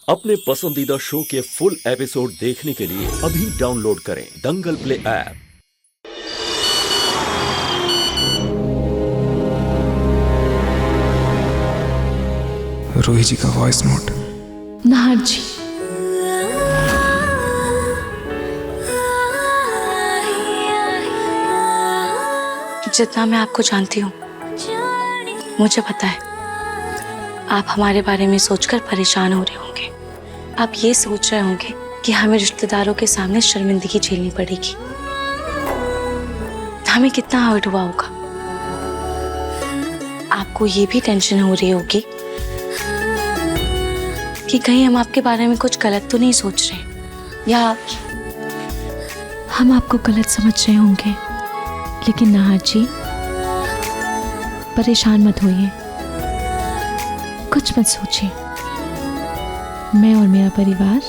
अपने पसंदीदा शो के फुल एपिसोड देखने के लिए अभी डाउनलोड करें दंगल प्ले ऐप। रोही जी का वॉइस नोट। नाहर जी, जितना मैं आपको जानती हूँ मुझे पता है आप हमारे बारे में सोचकर परेशान हो रहे होंगे। आप ये सोच रहे होंगे कि हमें रिश्तेदारों के सामने शर्मिंदगी झेलनी पड़ेगी। हमें कितना हर्ट हुआ होगा। आपको ये भी टेंशन हो रही होगी कि कहीं हम आपके बारे में कुछ गलत तो नहीं सोच रहे, या हम आपको गलत समझ रहे होंगे। लेकिन नाहर जी, परेशान मत होइए, कुछ मत सोचिए। मैं और मेरा परिवार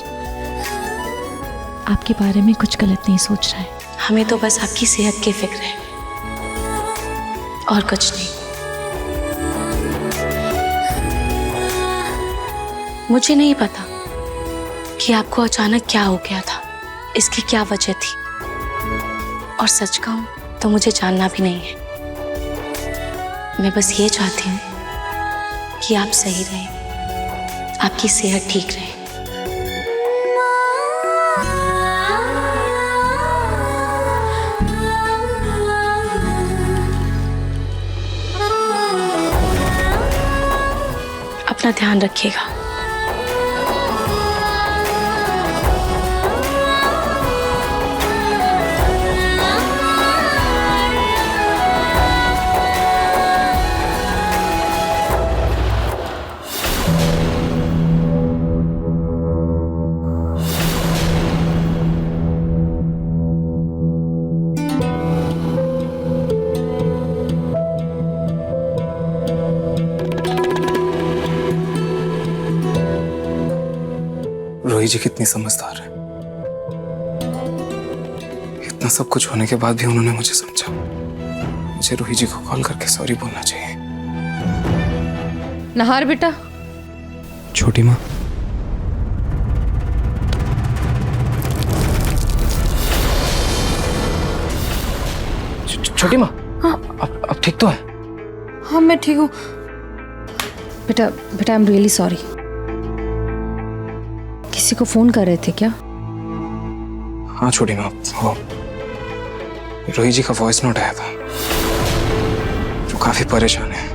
आपके बारे में कुछ गलत नहीं सोच रहा है। हमें तो बस आपकी सेहत की फिक्र है और कुछ नहीं। मुझे नहीं पता कि आपको अचानक क्या हो गया था, इसकी क्या वजह थी, और सच कहूं तो मुझे जानना भी नहीं है। मैं बस ये चाहती हूँ कि आप सही रहें, आपकी सेहत ठीक रहे। अपना ध्यान रखिएगा। रोही जी कितनी समझदार है। इतना सब कुछ होने के बाद भी उन्होंने मुझे समझा। मुझे रोही जी को कॉल करके सॉरी बोलना चाहिए। नाहर बेटा। छोटी माँ, छोटी माँ। हाँ, अब ठीक तो है? हाँ मैं ठीक हूँ बेटा। बेटा आई एम रियली सॉरी। किसी को फोन कर रहे थे क्या? हाँ छोटी माँ, वो रोही जी का वॉइस नोट आया था। वो काफी परेशान है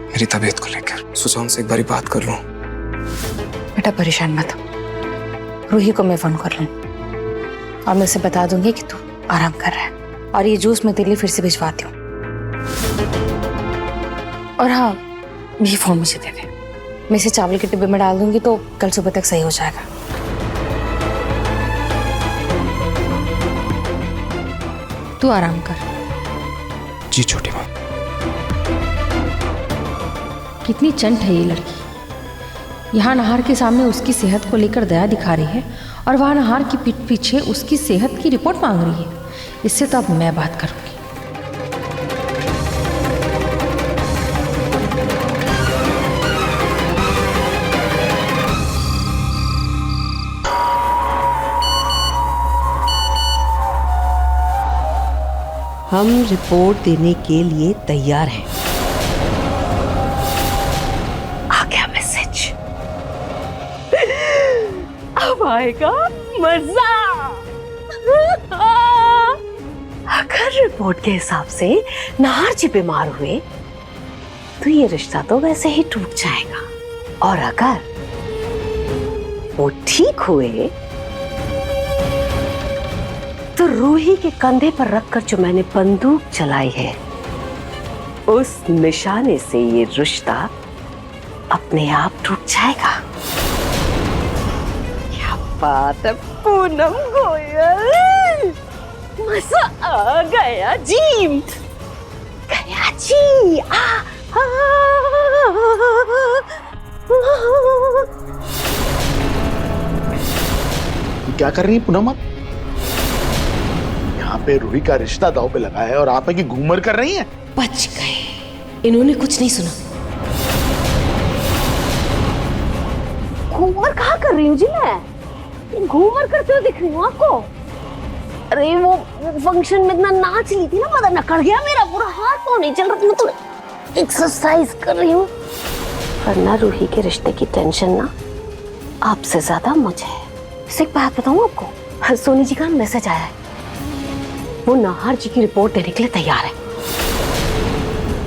मेरी तबीयत को लेकर। सोचा उनसे एक बारी बात कर लूं। बेटा परेशान मत, रूही को मैं फोन कर लूँ और मैं उसे बता दूंगी कि तू आराम कर रहा है, और ये जूस मैं तेरे लिए फिर से भिजवाती हूँ। और हाँ, ये फोन मुझे दे दे, मैं इसे चावल के डिब्बे में डाल दूंगी तो कल सुबह तक सही हो जाएगा। तू आराम कर। जी छोटी माँ। कितनी चंट है ये लड़की। यहाँ नाहर के सामने उसकी सेहत को लेकर दया दिखा रही है और वहाँ नाहर की पीठ पीछे उसकी सेहत की रिपोर्ट मांग रही है। इससे तो अब मैं बात करूंगी। हम रिपोर्ट देने के लिए तैयार हैं। आ गया मैसेज। अब आएगा मजा। अगर रिपोर्ट के हिसाब से नाहर जी बीमार हुए तो ये रिश्ता तो वैसे ही टूट जाएगा, और अगर वो ठीक हुए तो रूही के कंधे पर रखकर जो मैंने बंदूक चलाई है, उस निशाने से ये रिश्ता अपने आप टूट जाएगा। क्या बात है पूनम गोयल, मजा आ गया जी, गया जी। क्या कर रही है पूनम? यहाँ पे रूही का रिश्ता दांव पे लगा है और आप है कि घूमर कर रही हैं। बच गए, इन्होंने कुछ नहीं सुना। घूमर कहाँ कर रही हूँ जी मैं? घूमर करते हुए दिख रही हूँ आपको? अरे वो फंक्शन में इतना नाच ली थी ना, पता नकड़ गया मेरा पूरा हाथ तो नहीं चल रहा, मैं तो एक्सरसाइज कर रही हूँ। वरना रूही के रिश्ते की टेंशन ना आपसे ज्यादा मुझे है। वैसे एक बात बताऊँ आपको, सोनी जी का मैसेज आया है, वो नाहर जी की रिपोर्ट देने के लिए तैयार है।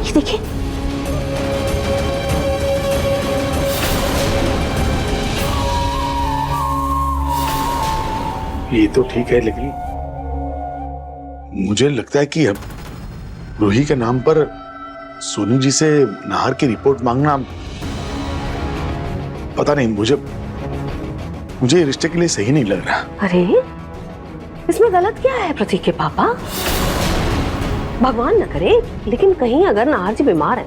ये देखिए। ये तो ठीक है, लेकिन मुझे लगता है कि अब रूही के नाम पर सोनी जी से नाहर की रिपोर्ट मांगना, पता नहीं, मुझे रिश्ते के लिए सही नहीं लग रहा। अरे इसमें गलत क्या है प्रतीक के पापा? भगवान न करे लेकिन कहीं अगर नाहर जी बीमार है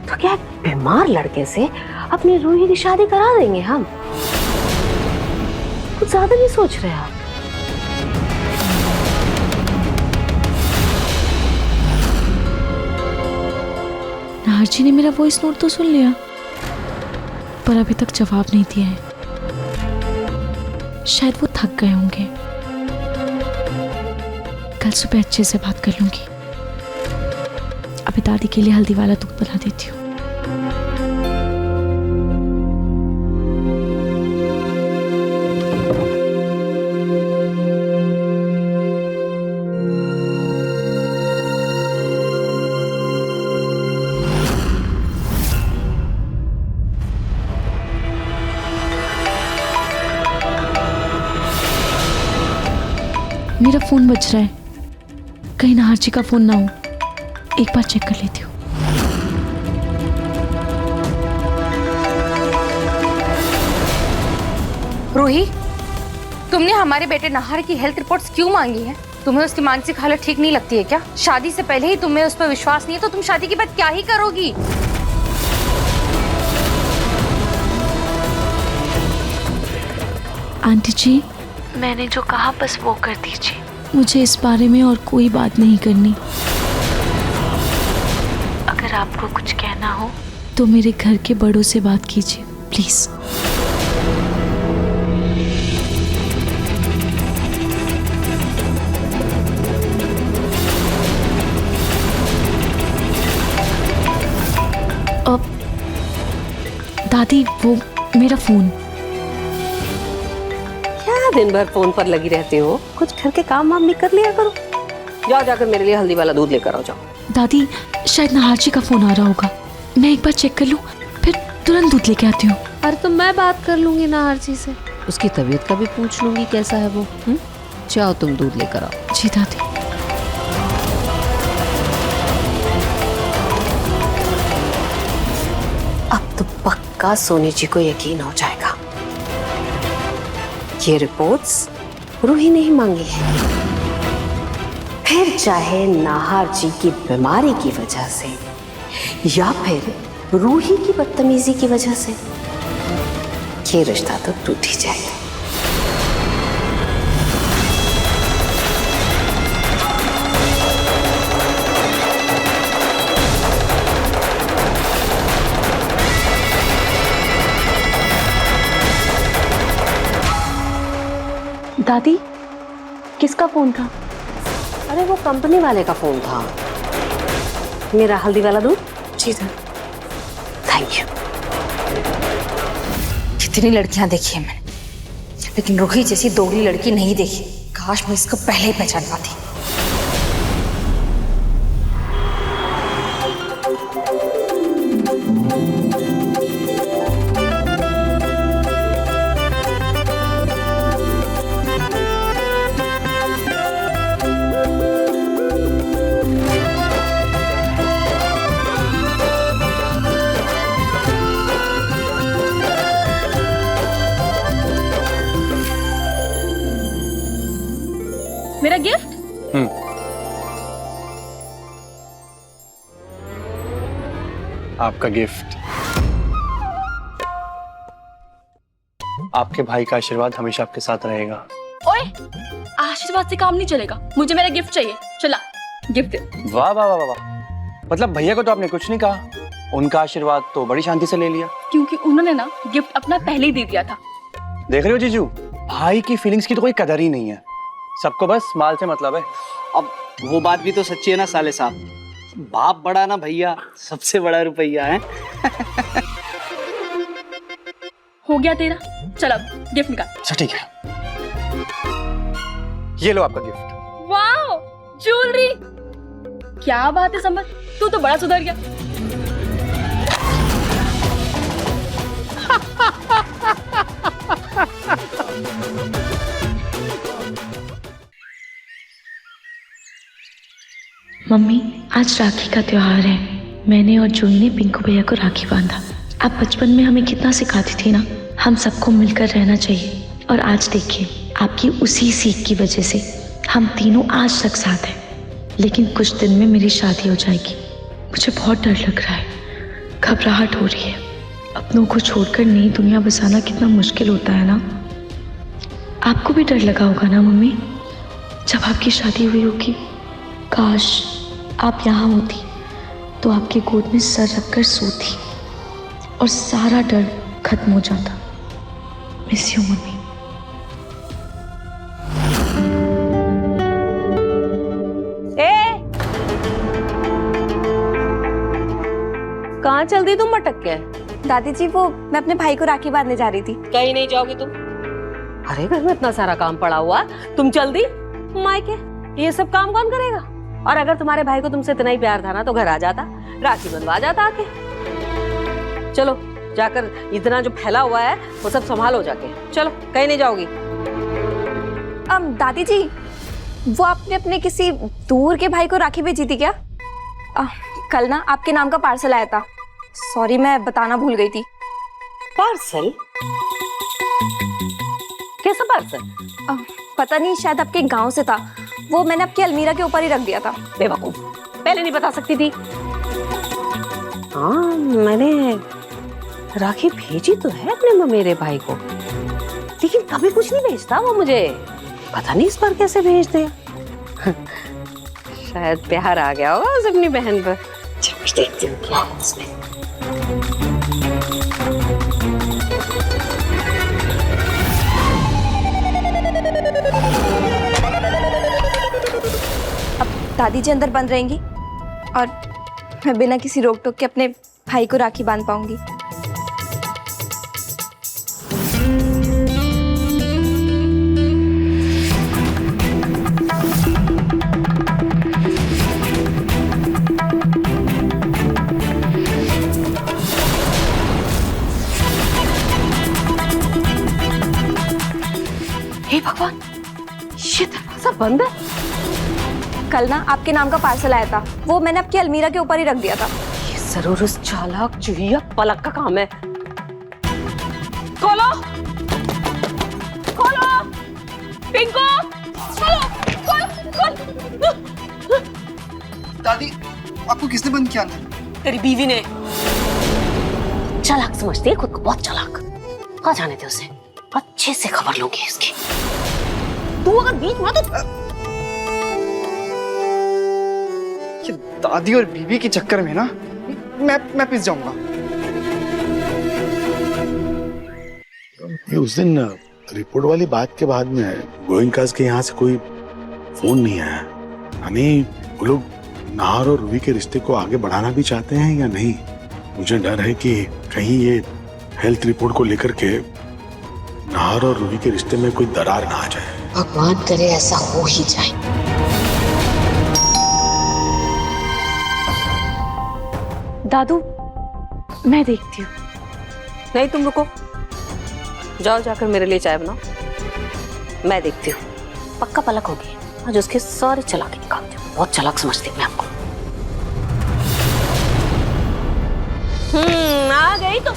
तो क्या बीमार लड़के से अपनी रूही की शादी करा देंगे हम? कुछ ज्यादा नहीं सोच रहे आप? नाहर जी ने मेरा वॉइस नोट तो सुन लिया, पर अभी तक जवाब नहीं दिया है। शायद वो थक गए होंगे। कल सुबह अच्छे से बात कर लूंगी। अभी दादी के लिए हल्दी वाला दूध बना देती हूँ। मेरा फोन बज रहा है, कहीं नाहर जी का फोन ना हो। एक बार चेक कर लेती हूँ। रूही, तुमने हमारे बेटे नाहर की हेल्थ रिपोर्ट्स क्यों मांगी है? तुम्हें उसकी मानसिक हालत ठीक नहीं लगती है क्या? शादी से पहले ही तुम्हें उस पर विश्वास नहीं है तो तुम शादी के बाद क्या ही करोगी? आंटी जी, मैंने जो कहा बस वो कर दीजिए। मुझे इस बारे में और कोई बात नहीं करनी। अगर आपको कुछ कहना हो तो मेरे घर के बड़ों से बात कीजिए प्लीज। अब दादी, वो मेरा फोन। क्या दिन भर फोन पर लगी रहती हो? कुछ घर के काम वाम भी कर लिया करो। जाओ जाकर मेरे लिए हल्दी वाला दूध लेकर आओ, जाओ। दादी, शायद नाहर जी का फोन आ रहा होगा, मैं एक बार चेक कर लूं, फिर तुरंत दूध लेके आती हूँ। अरे तो मैं बात कर लूंगी नाहर जी से, उसकी तबीयत का भी पूछ लूंगी कैसा है वो। जाओ तुम दूध लेकर आओ। जी दादी। अब तो पक्का सोनी जी को यकीन हो जाएगा, ये रिपोर्ट्स रूही ने ही मांगी है। फिर चाहे नाहर जी की बीमारी की वजह से या फिर रूही की बदतमीजी की वजह से, ये रिश्ता तो टूट ही जाएगा। दादी, किसका फोन था? अरे वो कंपनी वाले का फोन था। मेरा हल्दी वाला दूध? जी सर। Thank you. कितनी लड़कियां देखी है मैंने, लेकिन रूही जैसी दोगली लड़की नहीं देखी। काश मैं इसको पहले ही पहचान पाती। मेरा गिफ्ट? आपका गिफ्ट। आपके भाई का आशीर्वाद हमेशा आपके साथ रहेगा। ओए, आशीर्वाद से काम नहीं चलेगा, मुझे मेरा गिफ्ट चाहिए। चला गिफ्ट दे। वाह वाह वाह वाह, मतलब भैया को तो आपने कुछ नहीं कहा, उनका आशीर्वाद तो बड़ी शांति से ले लिया। क्योंकि उन्होंने ना गिफ्ट अपना पहले ही दे दिया था। देख रहे हो जीजू, भाई की फीलिंग्स की तो कोई कदर ही नहीं है, सबको बस माल से मतलब है। अब वो बात भी तो सच्ची है ना साले साहब, बाप बड़ा ना भैया, सबसे बड़ा रुपया है। हो गया तेरा, चल अब गिफ्ट निकाल। अच्छा ठीक है, ये लो आपका गिफ्ट। Wow, jewellery! क्या बात है संबत, तू तो बड़ा सुधर गया। मम्मी, आज राखी का त्योहार है। मैंने और जूही ने पिंकू भैया को राखी बांधा। आप बचपन में हमें कितना सिखाती थी ना, हम सबको मिलकर रहना चाहिए। और आज देखिए, आपकी उसी सीख की वजह से हम तीनों आज तक साथ हैं। लेकिन कुछ दिन में मेरी शादी हो जाएगी। मुझे बहुत डर लग रहा है, घबराहट हो रही है। अपनों को छोड़कर नई दुनिया बसाना कितना मुश्किल होता है ना। आपको भी डर लगा होगा ना मम्मी, जब आपकी शादी हुई होगी। काश आप यहाँ होती तो आपके गोद में सर रखकर सोती और सारा डर खत्म हो जाता। Miss you mummy. कहाँ चल दी तुम मटक के? दादी जी, वो मैं अपने भाई को राखी बांधने जा रही थी। कहीं नहीं जाओगी तुम? अरे घर में इतना सारा काम पड़ा हुआ, तुम चल दी मायके? ये सब काम कौन करेगा? और अगर तुम्हारे भाई को तुमसे इतना ही प्यार था ना तो घर आ जाता, राखी बंधवा जाता आके। चलो जाकर इतना जो फैला हुआ है वो सब संभालो जाके। चलो, कहीं नहीं जाओगी? दादी जी, वो आपने अपने किसी दूर के भाई को राखी भेजी थी क्या? कल ना आपके नाम का पार्सल आया था। सॉरी, मैं बताना भूल गई थी। पार्सल? कैसा पार्सल? पता नहीं, शायद आपके गांव से था। वो मैंने आपकी अलमीरा के ऊपर ही रख दिया था। बेवकूफ, पहले नहीं बता सकती थी? हाँ, मैंने राखी भेजी तो है अपने मेरे भाई को, लेकिन कभी कुछ नहीं भेजता वो मुझे। पता नहीं इस बार कैसे भेज दे। शायद प्यार आ गया होगा उसे अपनी बहन पर। देखती हूँ क्या है इसमें। अब दादी जी अंदर बंद रहेंगी और मैं बिना किसी रोक टोक के अपने भाई को राखी बांध पाऊंगी। हे भगवान, ये दरवाजा बंद है। कल ना आपके नाम का पार्सल आया था। वो मैंने आपकी अलमीरा के ऊपर ही रख दिया था। ये जरूर उस चालाक चूहिया पलक का काम है। खोलो, खोलो, पिंकू, खोलो, खोलो। दादी, आपको किसने बंद किया अंदर? तेरी बीवी ने। चालाक समझती है खुद को, बहुत चालाक। कहाँ जाने थे उसे, अच्छे से खबर लूंगी इसकी। तू अगर बीच में तो दादी और बीबी के चक्कर में ना मैं पिस जाऊंगा। ये उस दिन रिपोर्ट वाली बात के बाद में गोयनकाज के यहाँ से कोई फोन नहीं आया। हमें वो लोग नाहर और रूही के रिश्ते को आगे बढ़ाना भी चाहते हैं या नहीं। मुझे डर है कि कहीं ये हेल्थ रिपोर्ट को लेकर के नाहर और रूही के रिश्ते में कोई दरार ना आ जाए। भगवान करे ऐसा हो ही जाए। दादू, मैं देखती हूँ। नहीं, तुम रुको, जाओ जाकर मेरे लिए चाय बनाओ। मैं देखती हूँ, पक्का पलक होगी। आज उसके सारे चालाकी निकालती हूँ। बहुत चालाक समझती हूँ मैं आपको। आ गई तो।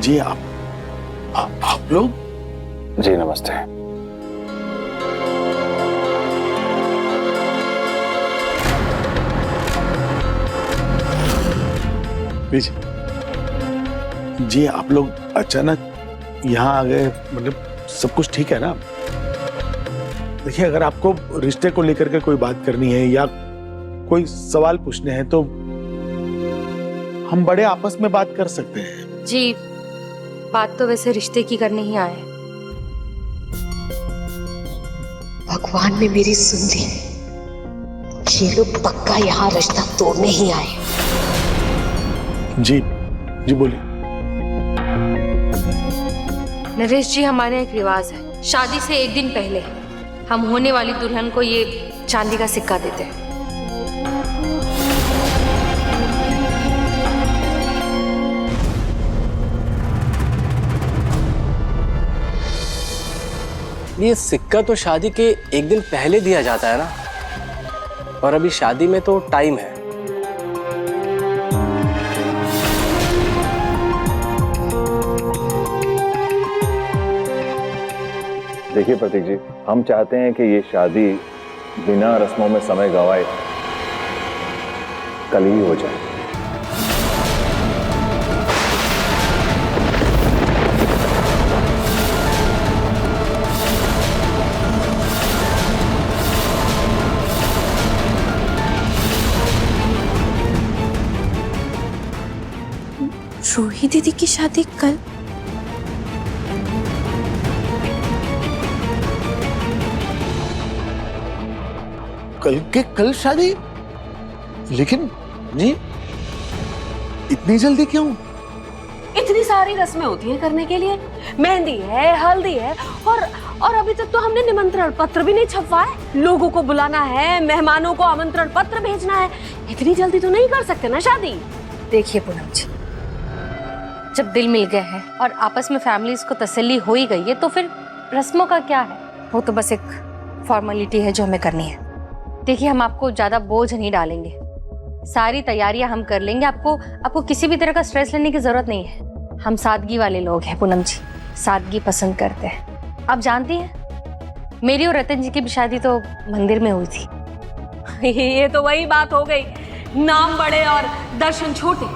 जी आप लोग? जी नमस्ते। जी आप लोग अचानक यहाँ आ गए, मतलब सब कुछ ठीक है ना? देखिए, अगर आपको रिश्ते को लेकर के कोई बात करनी है या कोई सवाल पूछने हैं तो हम बड़े आपस में बात कर सकते हैं। जी, बात तो वैसे रिश्ते की करने ही आए हैं। भगवान ने मेरी सुन ली। ये लोग पक्का यहाँ रिश्ता तोड़ने ही आए। जी जी बोलिए। नरेश जी, हमारे यहाँ एक रिवाज है, शादी से एक दिन पहले हम होने वाली दुल्हन को ये चांदी का सिक्का देते हैं। ये सिक्का तो शादी के एक दिन पहले दिया जाता है ना, और अभी शादी में तो टाइम है। देखिए प्रतीक जी, हम चाहते हैं कि ये शादी बिना रस्मों में समय गंवाए कल ही हो जाए। रूही दीदी की शादी कल? कल के कल शादी? लेकिन जी इतनी जल्दी क्यों? इतनी सारी रस्में होती हैं करने के लिए। मेहंदी है, हल्दी है, और अभी तक तो हमने निमंत्रण पत्र भी नहीं छपवाए। लोगों को बुलाना है, मेहमानों को आमंत्रण पत्र भेजना है। इतनी जल्दी तो नहीं कर सकते ना शादी। देखिए पूनम जी, जब दिल मिल गए हैं और आपस में फैमिलीज को तसल्ली हो ही गई है तो फिर रस्मों का क्या है, वो तो बस एक फॉर्मेलिटी है जो हमें करनी है। देखिए, हम आपको ज्यादा बोझ नहीं डालेंगे, सारी तैयारियां हम कर लेंगे। आपको किसी भी तरह का स्ट्रेस लेने की जरूरत नहीं है। हम सादगी वाले लोग हैं पूनम जी, सादगी पसंद करते हैं। आप जानती हैं, मेरी और रतन जी की भी शादी तो मंदिर में हुई थी। ये तो वही बात हो गई, नाम बड़े और दर्शन छोटे।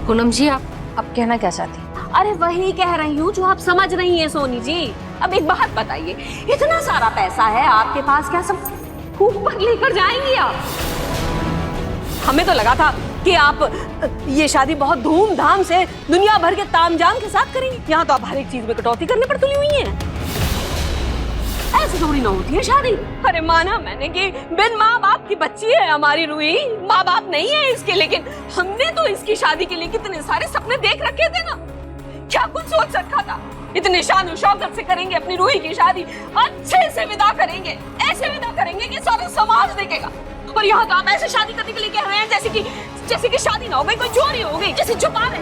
पूनम जी, आप कहना क्या चाहती हैं? अरे वही कह रही हूँ जो आप समझ रही हैं सोनी जी। अब एक बात बताइए, इतना सारा पैसा है आपके पास, क्या सब ऊपर लेकर जाएंगी आप? हमें तो लगा था कि आप ये शादी बहुत धूमधाम से दुनिया भर के तामझाम के साथ करेंगी। यहाँ तो आप हर एक चीज में कटौती करने पर तुली हुई हैं। ऐसे थोड़ी ना होती है शादी। अरे माना मैंने कि बिन माँ बाप की बच्ची है हमारी रूही, माँ बाप नहीं है इसके, लेकिन हमने तो इसकी शादी के लिए कितने सारे सपने देख रखे थे ना। क्या कुछ सोच रखा था, इतने शान शौकत से करेंगे अपनी रूही की शादी, अच्छे से विदा करेंगे, ऐसे विदा करेंगे कि सारा समाज देखेगा। और यहाँ तो आप ऐसे शादी करने के लिए कह रहे हैं जैसे कि शादी ना हो गई, कोई चोरी हो गई, जैसे छुपा रहे,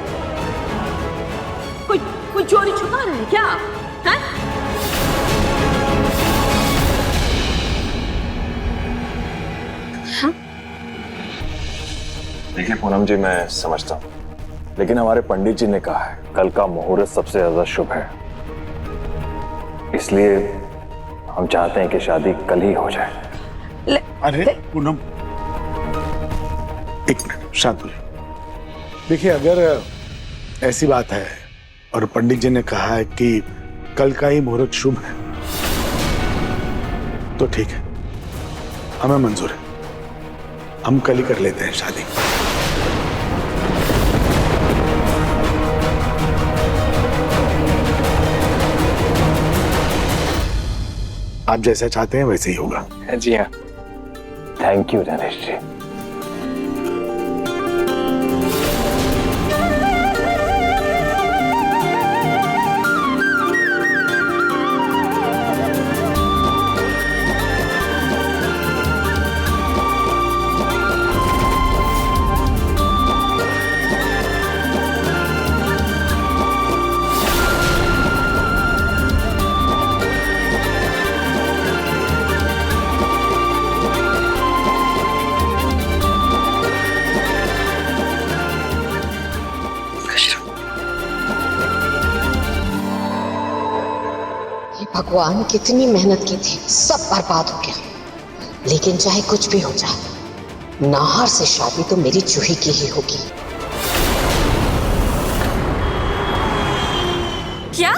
कोई चोरी छुपा रहे हैं क्या है? हाँ? देखिए पूनम जी, मैं समझता हूँ, लेकिन हमारे पंडित जी ने कहा है कल का मुहूर्त सबसे ज्यादा शुभ है, इसलिए हम चाहते हैं कि शादी कल ही हो जाए। अरे पूनम, एक मिनट, शांत हो जाओ। देखिए, अगर ऐसी बात है और पंडित जी ने कहा है कि कल का ही मुहूर्त शुभ है तो ठीक है, हमें मंजूर है। हम कल ही कर लेते हैं शादी। आप जैसा चाहते हैं वैसे ही होगा। जी हाँ। थैंक यू नरेश जी। भगवान कितनी मेहनत की थी, सब बर्बाद हो गया। लेकिन चाहे कुछ भी हो जाए, नाहर से शादी तो मेरी जूही की ही होगी। क्या?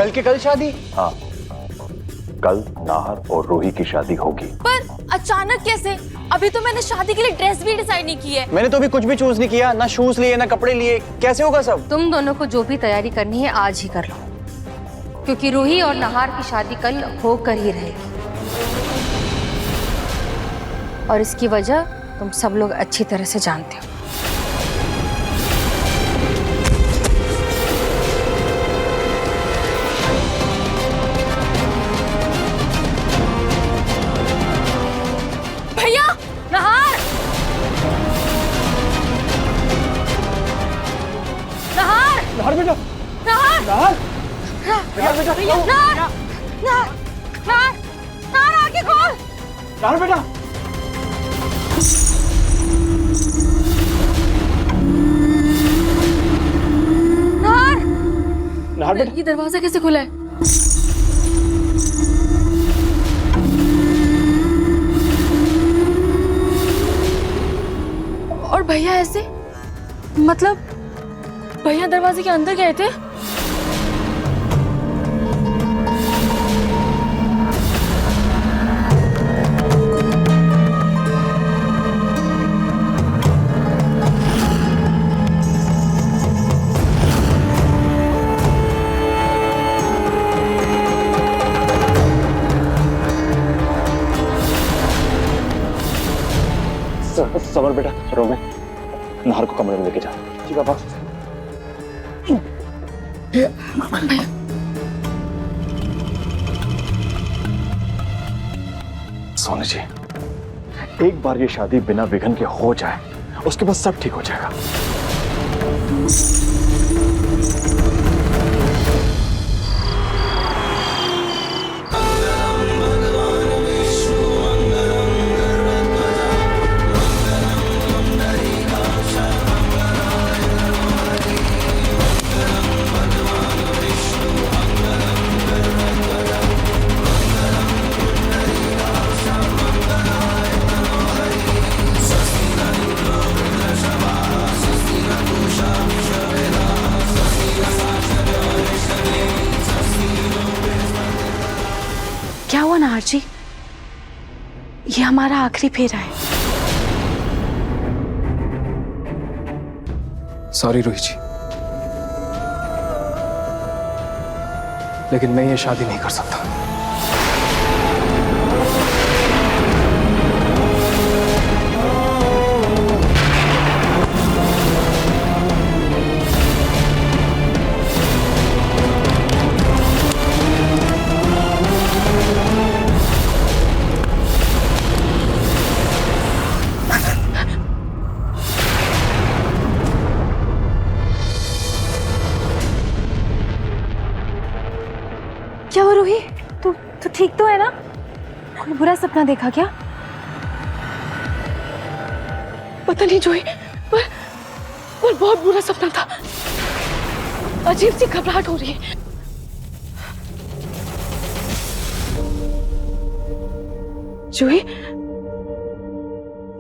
कल के कल शादी? हाँ, कल नाहर और रूही की शादी होगी। पर अचानक कैसे? अभी तो मैंने शादी के लिए ड्रेस भी डिसाइड नहीं की है। मैंने तो अभी कुछ भी चूज नहीं किया, ना शूज लिए ना कपड़े लिए, कैसे होगा सब? तुम दोनों को जो भी तैयारी करनी है आज ही कर लो, क्योंकि रूही और नाहार की शादी कल होकर ही रहेगी। और इसकी वजह तुम सब लोग अच्छी तरह से जानते हो। भैया, नाहार! नाहार! नाहर बेटा, नाहार! नाहर, भैया, नाहार! नाहार! नाहार! नाहार, आंखें खोल! नाहर बेटा। नाहार! नाहर बेटा, ये दरवाजा कैसे खुला है? और भैया ऐसे, मतलब भैया दरवाजे के अंदर गए थे? समर बेटा, रोमे, नाहर को कमरे में लेके जा। जी पापा। सोनी जी, एक बार ये शादी बिना विघ्न के हो जाए, उसके बाद सब ठीक हो जाएगा। क्या हुआ नाहर जी? ये हमारा आखिरी फेरा है। सॉरी रूही जी, लेकिन मैं ये शादी नहीं कर सकता। क्या हुआ रूही? तू ठीक तो है ना? कोई बुरा सपना देखा क्या? पता नहीं जोई, पर बहुत बुरा सपना था। अजीब सी घबराहट हो रही है। जोई,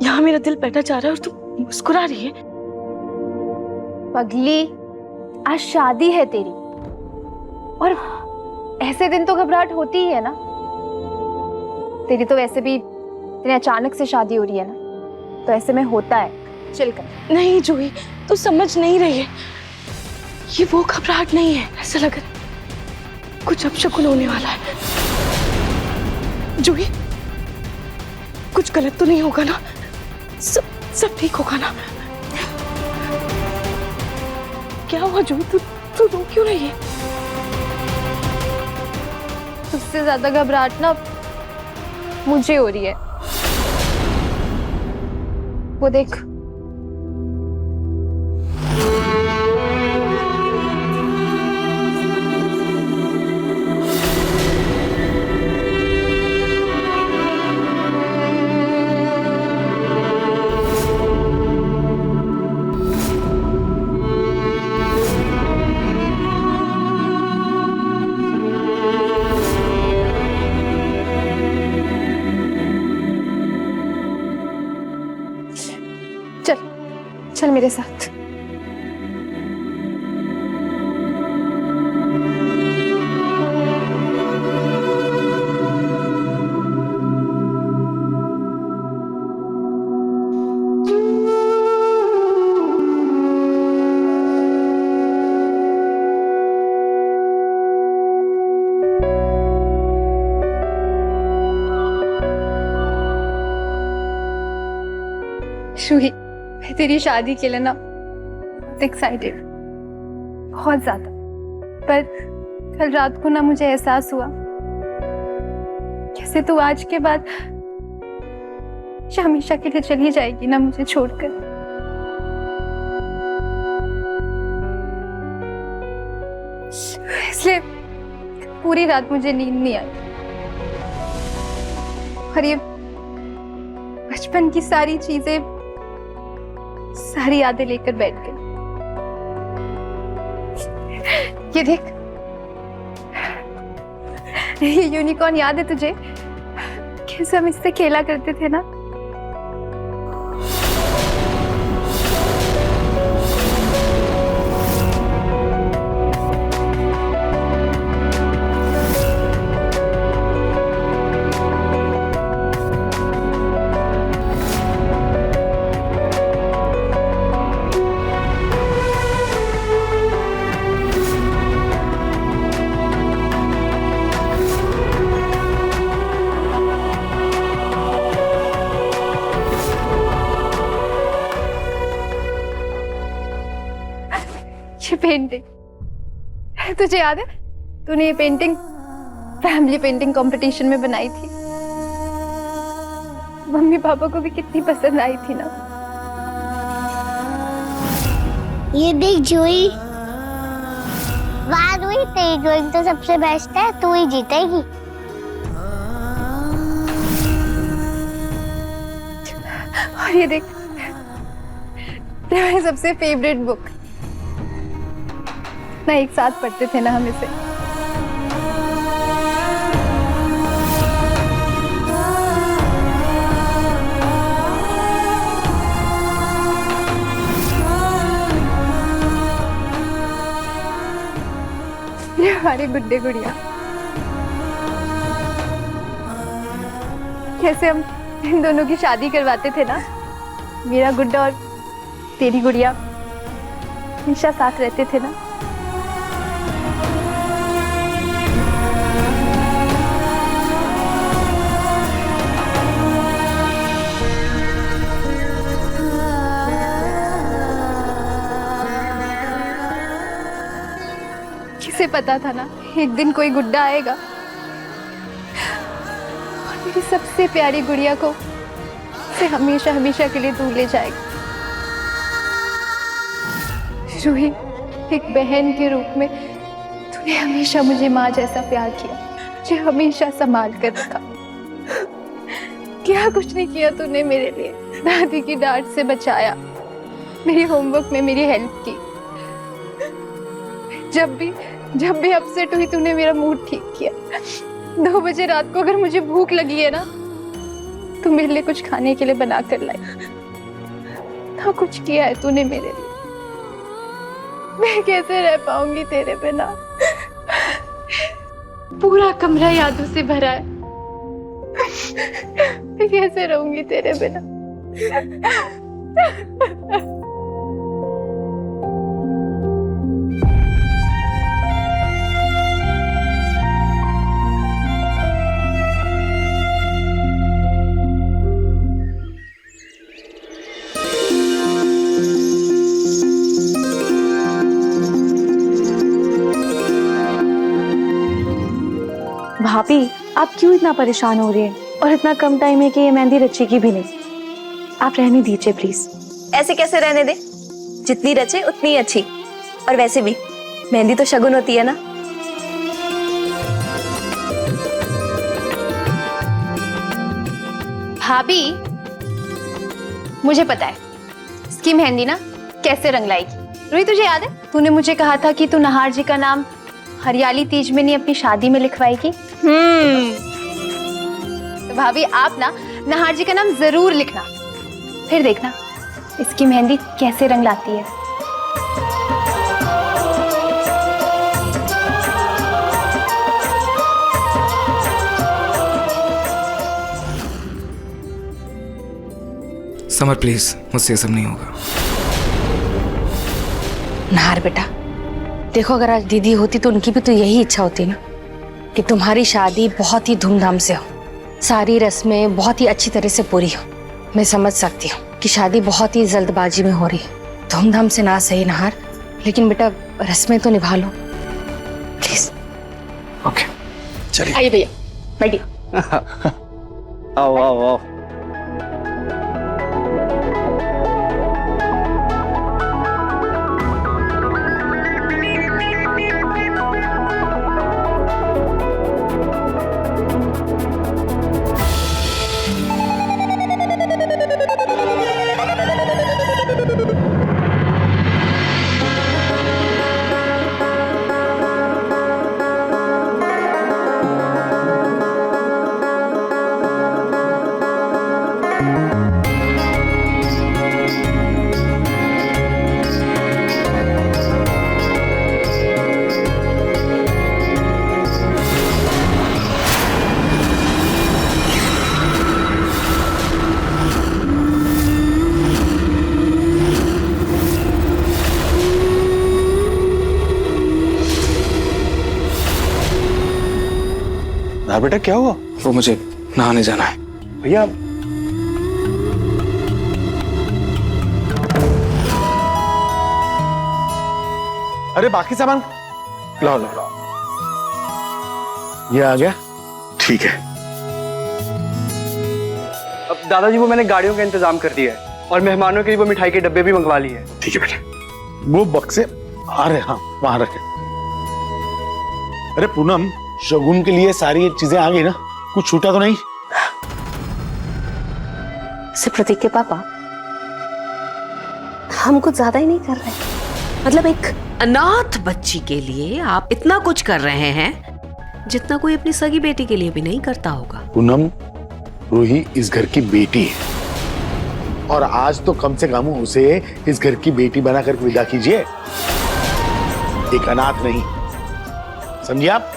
यहाँ मेरा दिल बैठा जा रहा है और तू मुस्कुरा रही है। पगली, आज शादी है तेरी, और ऐसे दिन तो घबराहट होती ही है ना। तेरी तो वैसे भी तेरी अचानक से शादी हो रही है ना, तो ऐसे में होता है। चिल कर। नहीं जोई, तू समझ नहीं रही है। ये वो घबराहट नहीं है। ऐसा लग रहा है कुछ अपशकुन होने वाला है। जोई, कुछ गलत तो नहीं होगा ना? सब ठीक होगा ना? क्या हुआ जोई? तू रो क्यों रही है? उससे ज्यादा घबराहट ना मुझे हो रही है। वो देख, चल मेरे साथ। शुही, मैं तेरी शादी के लिए ना बहुत एक्साइटेड, बहुत ज्यादा। पर कल रात को ना मुझे एहसास हुआ कैसे तू आज के बाद हमेशा के लिए चली जाएगी ना मुझे छोड़कर। इसलिए पूरी रात मुझे नींद नहीं आई और ये बचपन की सारी चीजें, सारी यादें लेकर बैठ गई। ये देख, ये यूनिकॉर्न याद है तुझे? कैसे हम इससे खेला करते थे ना। ये पेंटिंग तुझे याद है? तूने ये पेंटिंग फैमिली पेंटिंग कंपटीशन में बनाई थी। मम्मी पापा को भी कितनी पसंद आई थी ना। ये देख जूही, वाह रूही, तेरी ड्राइंग तो सबसे बेस्ट है, तू ही जीतेगी। और ये देख, मेरी सबसे फेवरेट बुक ना, एक साथ पढ़ते थे ना हम इसे। ये हमारे गुड्डे गुड़िया, कैसे हम इन दोनों की शादी करवाते थे ना। मेरा गुड्डा और तेरी गुड़िया हमेशा साथ रहते थे ना। किसे पता था ना एक दिन कोई गुड्डा आएगा और मेरी सबसे प्यारी गुड़िया को से हमेशा हमेशा के लिए दूर ले जाएगा। रूही, एक बहन के रूप में तूने हमेशा मुझे माँ जैसा प्यार किया, मुझे हमेशा संभाल कर रखा। क्या कुछ नहीं किया तूने मेरे लिए। दादी की डांट से बचाया, मेरी होमवर्क में मेरी हेल्प की, जब भी अपसेट हुई तूने मेरा मूड ठीक किया। 2 बजे रात को अगर मुझे भूख लगी है ना, तू मेरे लिए कुछ खाने के लिए बना कर लाई। ना कुछ किया है तूने मेरे लिए। मैं कैसे रह पाऊंगी तेरे बिना? पूरा कमरा यादों से भरा है। मैं कैसे रहूंगी तेरे बिना? भाभी, आप क्यों इतना परेशान हो रही हैं? और इतना कम टाइम है कि ये मेहंदी रचेगी भी नहीं। आप रहने दीजिए प्लीज। ऐसे कैसे रहने दे? जितनी रचे उतनी अच्छी। और वैसे भी मेहंदी तो शगुन होती है ना। भाभी, मुझे पता है इसकी मेहंदी ना कैसे रंग लाएगी। रूही, तुझे याद है तूने मुझे कहा था कि तू नहार जी का नाम हरियाली तीज में नहीं अपनी शादी में लिखवाएगी। तो भाभी, आप ना नहार जी का नाम जरूर लिखना, फिर देखना इसकी मेहंदी कैसे रंग लाती है। समर प्लीज, मुझसे ये सब नहीं होगा। नहार बेटा, देखो अगर आज दीदी होती तो उनकी भी तो यही इच्छा होती ना कि तुम्हारी शादी बहुत ही धूमधाम से हो, सारी रस्में बहुत ही अच्छी तरह से पूरी हो। मैं समझ सकती हूँ, कि शादी बहुत ही जल्दबाजी में हो रही है। धूमधाम से ना सही नहार, लेकिन बेटा रस्में तो निभा लो प्लीज। ओके चलिए। आइए भैया बैठिए। आओ आओ आओ। ना बेटा क्या हुआ? वो मुझे नहाने जाना है। भैया अरे बाकी सामान लाओ लाओ लाओ। ये आ गया। ठीक है। अब दादाजी वो मैंने गाड़ियों का इंतजाम कर दिया है और मेहमानों के लिए वो मिठाई के डब्बे भी मंगवा लिए हैं। ठीक है बेटा। वो बक्से आ रहे, हाँ वहां रखे। अरे पूनम, शगुन के लिए सारी चीजें आ गई ना? कुछ छूटा तो नहीं? से प्रतीक के पापा, हम कुछ ज्यादा ही नहीं कर रहे। मतलब एक अनाथ बच्ची के लिए आप इतना कुछ कर रहे हैं जितना कोई अपनी सगी बेटी के लिए भी नहीं करता होगा। पूनम, रूही इस घर की बेटी है और आज तो कम से कम उसे इस घर की बेटी बनाकर विदा कीजिए, एक अनाथ नहीं। समझिए आप?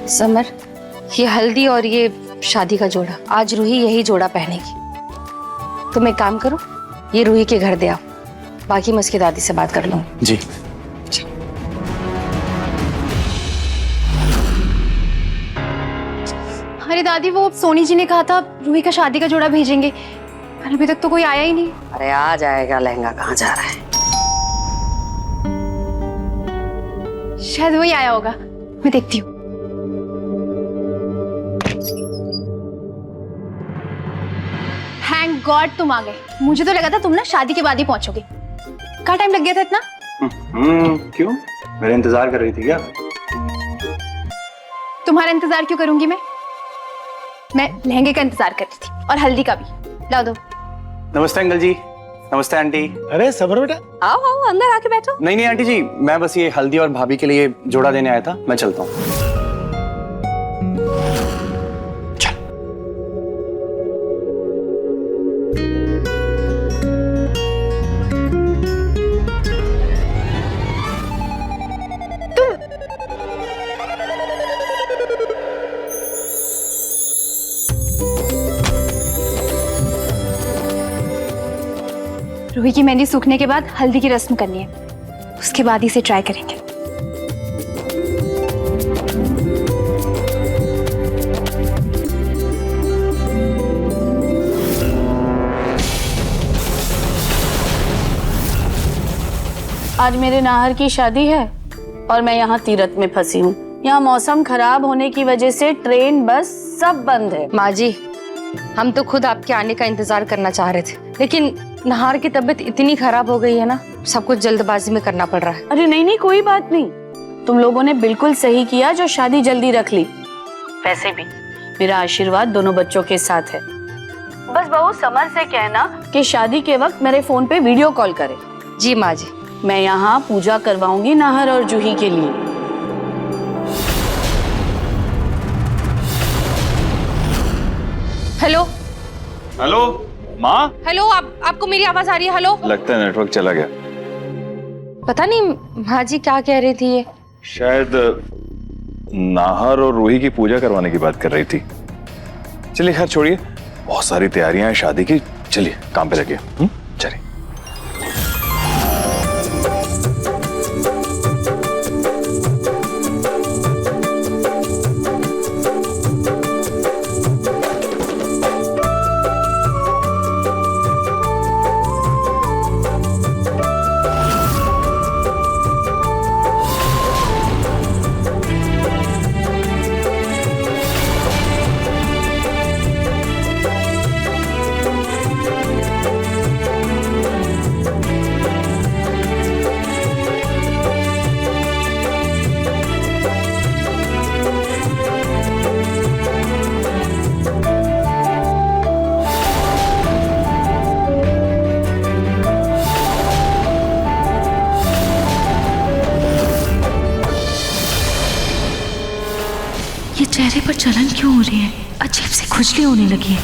समर, ये हल्दी और ये शादी का जोड़ा, आज रूही यही जोड़ा पहनेगी। तुम एक काम करो, ये रूही के घर दे आओ, बाकी मैं उसकी दादी से बात कर लूंगी। जी। अरे दादी, वो सोनी जी ने कहा था रूही का शादी का जोड़ा भेजेंगे, पर अभी तक तो कोई आया ही नहीं। अरे आ जाएगा, लहंगा कहाँ जा रहा है? शायद वही आया होगा, मैं देखती हूँ। थैंक गॉड तुम आ गए। मुझे तो लगा था तुम ना शादी के बाद ही पहुंचोगे। कहाँ टाइम लग गया था इतना? क्यों? मेरा इंतजार कर रही थी क्या? तुम्हारा इंतजार क्यों करूंगी मैं लहंगे का इंतजार कर रही थी और हल्दी का भी। लाओ दो। नमस्ते अंकल जी। नमस्ते आंटी। अरे सबर बेटा। आओ आओ अंदर आके बैठो। नहीं आंटी जी, मैं बस ये हल्दी और भाभी के लिए जोड़ा देने आया था, मैं चलता हूँ। रूही की मेहंदी सूखने के बाद हल्दी की रस्म करनी है, उसके बाद इसे ट्राई करेंगे। आज मेरे नाहर की शादी है और मैं यहाँ तीरथ में फंसी हूँ। यहाँ मौसम खराब होने की वजह से ट्रेन बस सब बंद है। माँ जी, हम तो खुद आपके आने का इंतजार करना चाह रहे थे, लेकिन नाहर की तबीयत इतनी खराब हो गई है ना, सब कुछ जल्दबाजी में करना पड़ रहा है। अरे नहीं कोई बात नहीं, तुम लोगों ने बिल्कुल सही किया जो शादी जल्दी रख ली। वैसे भी मेरा आशीर्वाद दोनों बच्चों के साथ है। बस बहू समर से कहना कि शादी के वक्त मेरे फोन पे वीडियो कॉल करे। जी माँ जी। मैं यहाँ पूजा करवाऊंगी नाहर और जूही के लिए। हेलो हेलो माँ। हेलो, आपको मेरी आवाज आ रही है? हेलो। लगता है नेटवर्क चला गया। पता नहीं माँ जी क्या कह रही थी। ये शायद नाहर और रूही की पूजा करवाने की बात कर रही थी। चलिए खैर छोड़िए, बहुत सारी तैयारियां हैं शादी की, चलिए काम पे लगिए। चलिए। चेहरे पर जलन क्यों हो रही है? अजीब सी खुजली होने लगी है।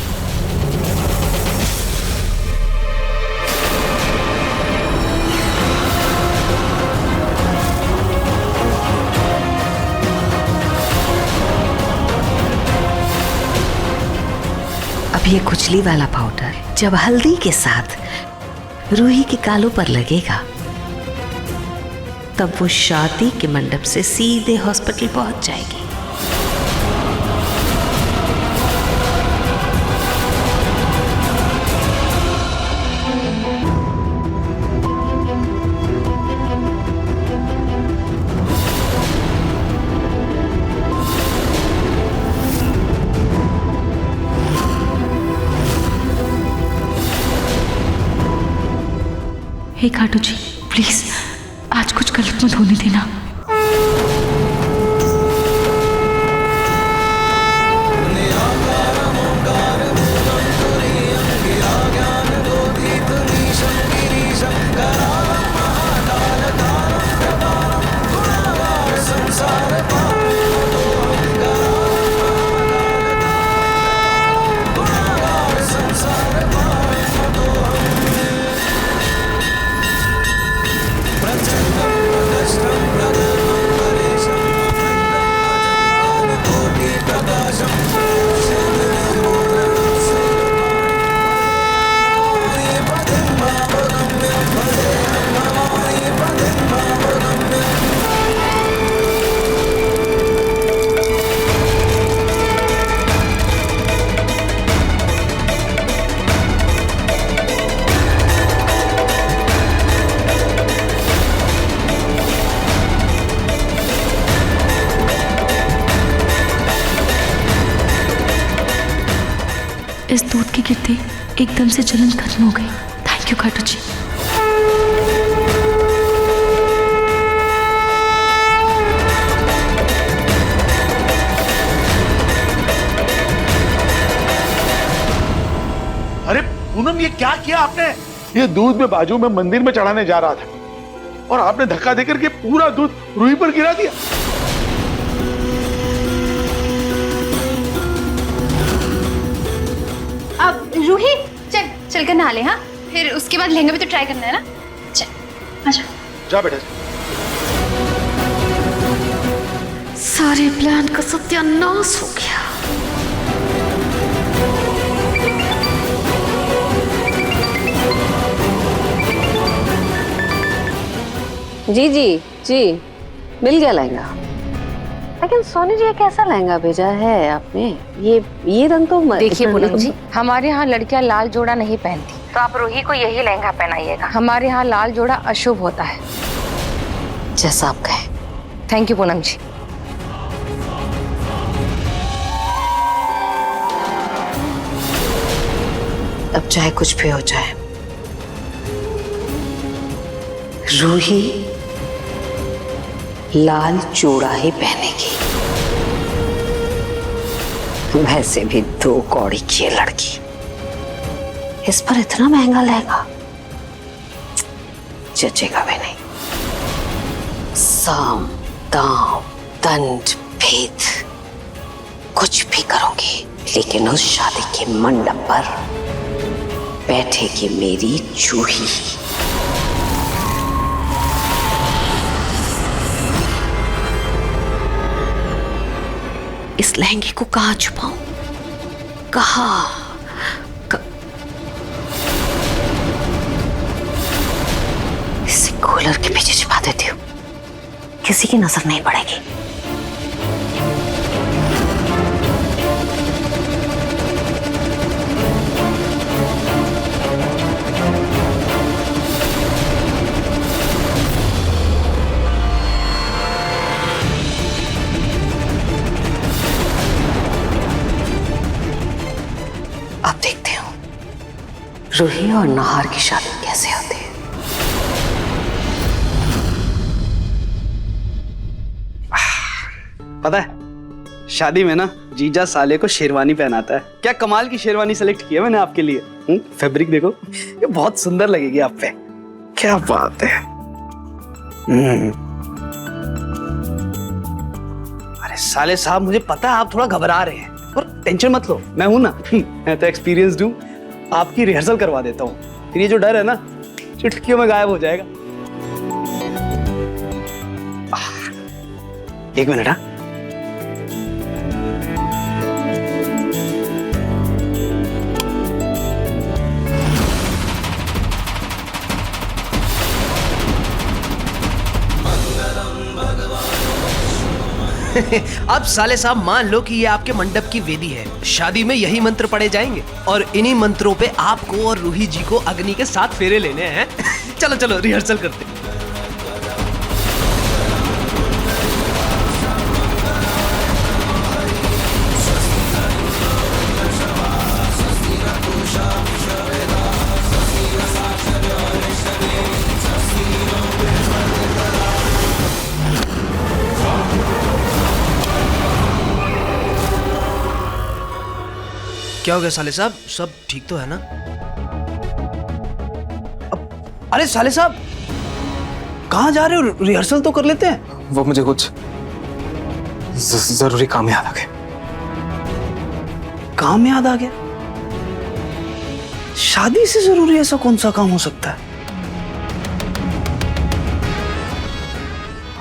अब ये खुजली वाला पाउडर जब हल्दी के साथ रूही के गालों पर लगेगा तब वो शादी के मंडप से सीधे हॉस्पिटल पहुंच जाएगी। हे खाटू जी, प्लीज आज कुछ गलत मत होने देना। इस दूध के गिरते एकदम से जलन खत्म हो गई। थैंक यू खाटू जी। अरे पूनम, ये क्या किया आपने? ये दूध में बाजू में मंदिर में चढ़ाने जा रहा था और आपने धक्का देकर के पूरा दूध रूही पर गिरा दिया। अब रूही चल कर नहा ले। हाँ, फिर उसके बाद लहंगा भी तो ट्राई करना है ना। चल आजा। जा बेटा। सारे प्लान का सत्यानाश हो गया। जी मिल गया लहंगा। लेकिन सोनी जी, ये कैसा लहंगा भेजा है आपने? ये रंग तो देखिए पूनम जी, हमारे यहाँ लड़कियां लाल जोड़ा नहीं पहनती, तो आप रूही को यही लहंगा पहनाइएगा। हमारे यहाँ लाल जोड़ा अशुभ होता है। जैसा आप कहें। थैंक यू पूनम जी। अब चाहे कुछ भी हो जाए, रूही लाल जोड़ा ही पहनेगी। वैसे भी 2 कौड़ी की है लड़की, इस पर इतना महंगा लहंगा जचेगा भी नहीं। साम दाम दंड भेद कुछ भी करूंगी, लेकिन उस शादी के मंडप पर बैठेगी मेरी जूही। इस लहंगे को कहाँ छुपाऊं? इसे कूलर के पीछे छुपा देती हूँ, किसी की नजर नहीं पड़ेगी। अब देखते हो रूही और नाहर की शादी कैसे होती है। पता है, शादी में ना जीजा साले को शेरवानी पहनाता है। क्या कमाल की शेरवानी सेलेक्ट की है मैंने आपके लिए। फैब्रिक देखो, ये बहुत सुंदर लगेगी आप पे। क्या बात है। साले साहब मुझे पता है आप थोड़ा घबरा रहे हैं, और टेंशन मत लो, मैं हूं ना। मैं तो एक्सपीरियंस्ड हूं। आपकी रिहर्सल करवा देता हूं, फिर ये जो डर है ना चुटकियों में गायब हो जाएगा। एक मिनट। हाँ, अब साले साहब मान लो कि ये आपके मंडप की वेदी है। शादी में यही मंत्र पढ़े जाएंगे और इन्हीं मंत्रों पे आपको और रूही जी को अग्नि के 7 फेरे लेने हैं। चलो चलो रिहर्सल करते हैं। क्या हो गया साले साहब, सब ठीक तो है ना? अरे साले साहब कहाँ जा रहे हो? रिहर्सल तो कर लेते हैं। वो मुझे कुछ जरूरी काम याद आ गया। काम याद आ गया? शादी से जरूरी ऐसा कौन सा काम हो सकता है?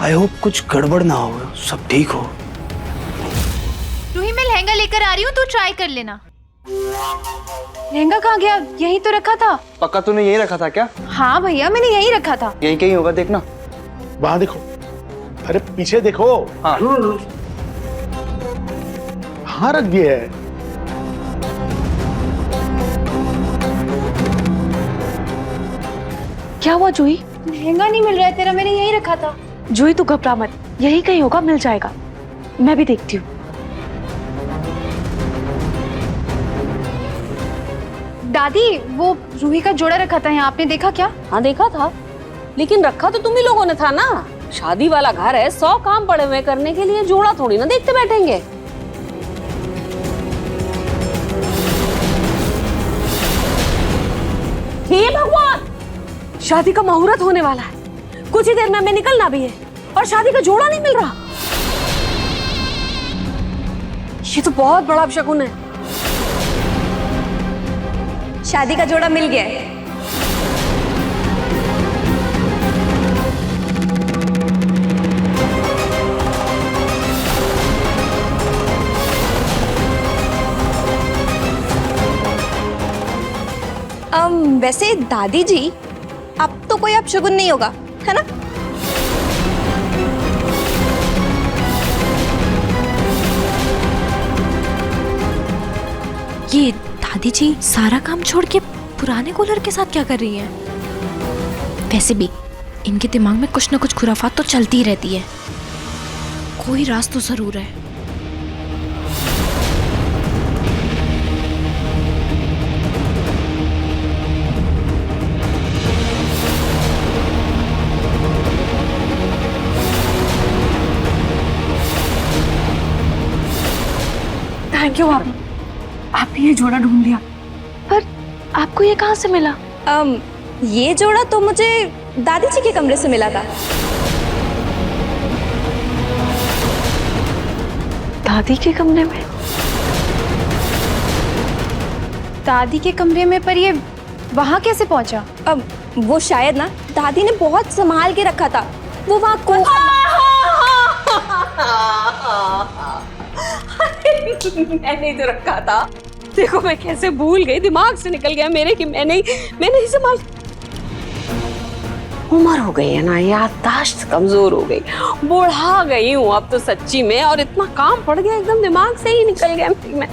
आई होप कुछ गड़बड़ ना हो, सब ठीक हो। रूही मैं लहंगा लेकर आ रही हूँ, तू ट्राई कर लेना। लहंगा कहाँ गया? यहीं तो रखा था। पक्का तूने यही रखा था क्या? हाँ भैया मैंने यहीं रखा था। यहीं कहीं होगा, देखना। वहां देखो, अरे पीछे देखो। हाँ हाँ रख दिया है। क्या हुआ जूही? लहंगा नहीं मिल रहा है तेरा, मैंने यहीं रखा था। जूही तू घबरा मत, यही कहीं होगा, मिल जाएगा। मैं भी देखती हूँ। दादी वो रूही का जोड़ा रखा था यहाँ, आपने देखा क्या? हाँ देखा था, लेकिन रखा तो तुम ही लोगों ने था ना। शादी वाला घर है, 100 काम पड़े हुए करने के लिए, जोड़ा थोड़ी ना देखते बैठेंगे। हे भगवान, शादी का मुहूर्त होने वाला है, कुछ ही देर में हमें निकलना भी है और शादी का जोड़ा नहीं मिल रहा। ये तो बहुत बड़ा अपशकुन है। शादी का जोड़ा मिल गया है। वैसे दादी जी अब तो कोई अपशगुन नहीं होगा, है ना? ये दादी जी सारा काम छोड़ के पुराने कूलर के साथ क्या कर रही हैं? वैसे भी इनके दिमाग में कुछ ना कुछ खुराफात तो चलती ही रहती है। कोई राज तो जरूर है। थैंक यू आपने ये जोड़ा ढूंढ लिया। पर आपको ये कहाँ से मिला? ये जोड़ा तो मुझे दादी जी के कमरे से मिला था। दादी के कमरे में? दादी के कमरे में, पर ये वहाँ कैसे पहुँचा? वो शायद ना दादी ने बहुत संभाल के रखा था, वो वहाँ को मैंने तो रखा था। देखो मैं कैसे भूल गई, दिमाग से निकल गया मेरे कि मैंने ही संभाल। उम्र हो गई है ना, याददाश्त कमजोर हो गई, बुढ़ा गई हूँ अब तो सच्ची में, और इतना काम पड़ गया एकदम दिमाग से ही निकल गया मैं।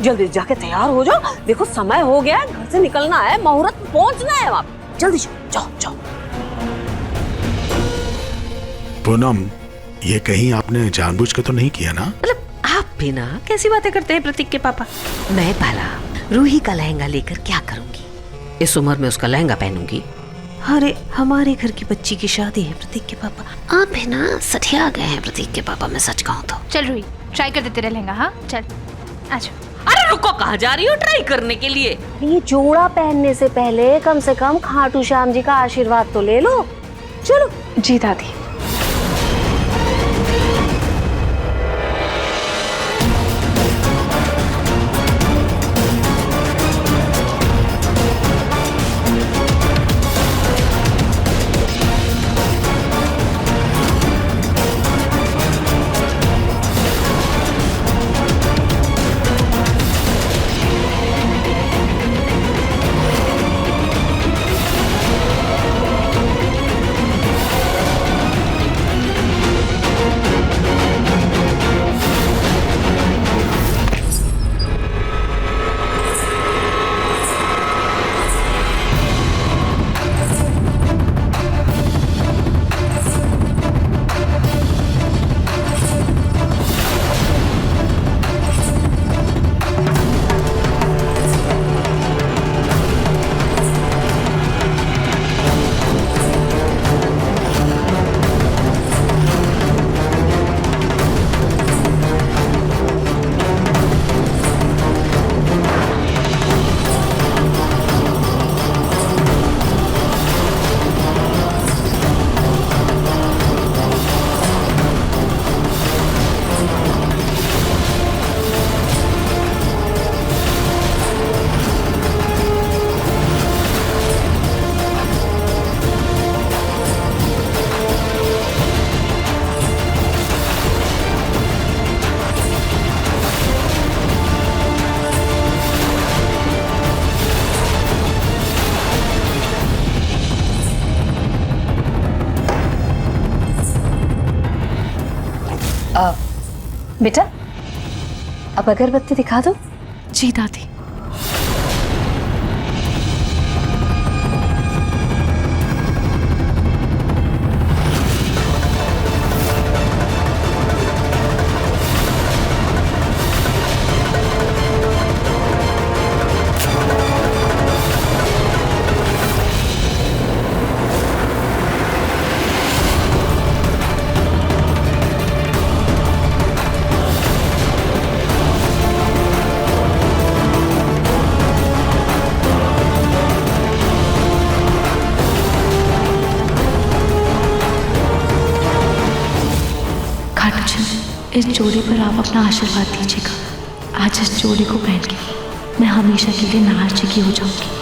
जल्दी जाके तैयार हो जाओ, देखो समय हो गया है, घर से निकलना है, मुहूर्त में पहुंचना है वहां। जल्दी जाओ जाओ। पूनम, ये कहीं आपने जानबूझ के तो नहीं किया ना? मतलब आप भी ना कैसी बातें करते हैं प्रतीक के पापा। मैं भला रूही का लहंगा लेकर क्या करूंगी? इस उम्र में उसका लहंगा पहनूंगी? अरे हमारे घर की बच्ची की शादी है प्रतीक के पापा। आप भी ना सठिया गए हैं प्रतीक के पापा, मैं सच कहूँ तो। चल रूही ट्राई कर दे तेरा लहंगा। हाँ चल आजा। अरे रुको, कहाँ जा रही हो ट्राई करने के लिए? ये जोड़ा पहनने से पहले कम से कम खाटू श्याम जी का आशीर्वाद तो ले लो। चलो। जी दादी। बेटा अब अगरबत्ती दिखा दो। जी दादी। इस जोड़ी पर आप अपना आशीर्वाद दीजिएगा। आज इस जोड़ी को पहन के मैं हमेशा के लिए नाहर जी की हो जाऊंगी।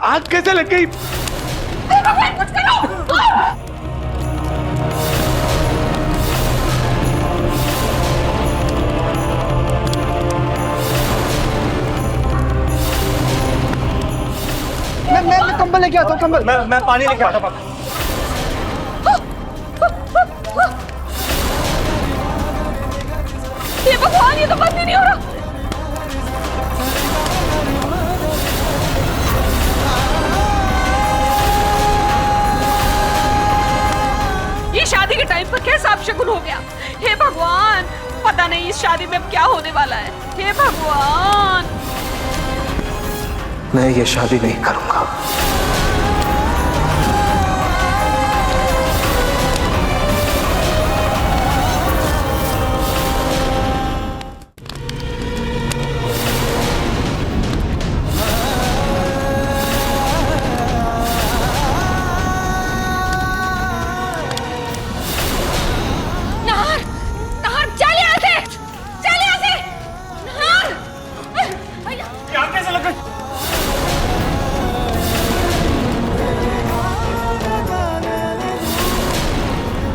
आग कैसे लग गई? कुछ करो। मैं कंबल लेके आता हूँ। कंबल मैं पानी लेके आता हूँ। ये भगवान, ये तो बंद ही नहीं हो रहा। ये शादी के टाइम पर कैसा अपशकुन हो गया। हे भगवान, पता नहीं इस शादी में अब क्या होने वाला है। हे भगवान, मैं ये शादी नहीं करूंगा।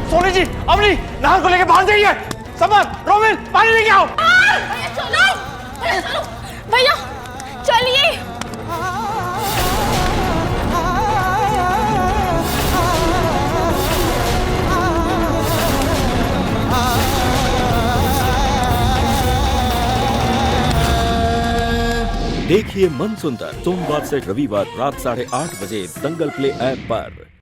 सोनी जी, अवनी, नाहर को लेके बाहर जाइए। समर, रोमिल, पानी लेके आओ। भैया चलिए। देखिए मन सुंदर सोमवार से रविवार रात 8:30 बजे दंगल प्ले ऐप पर।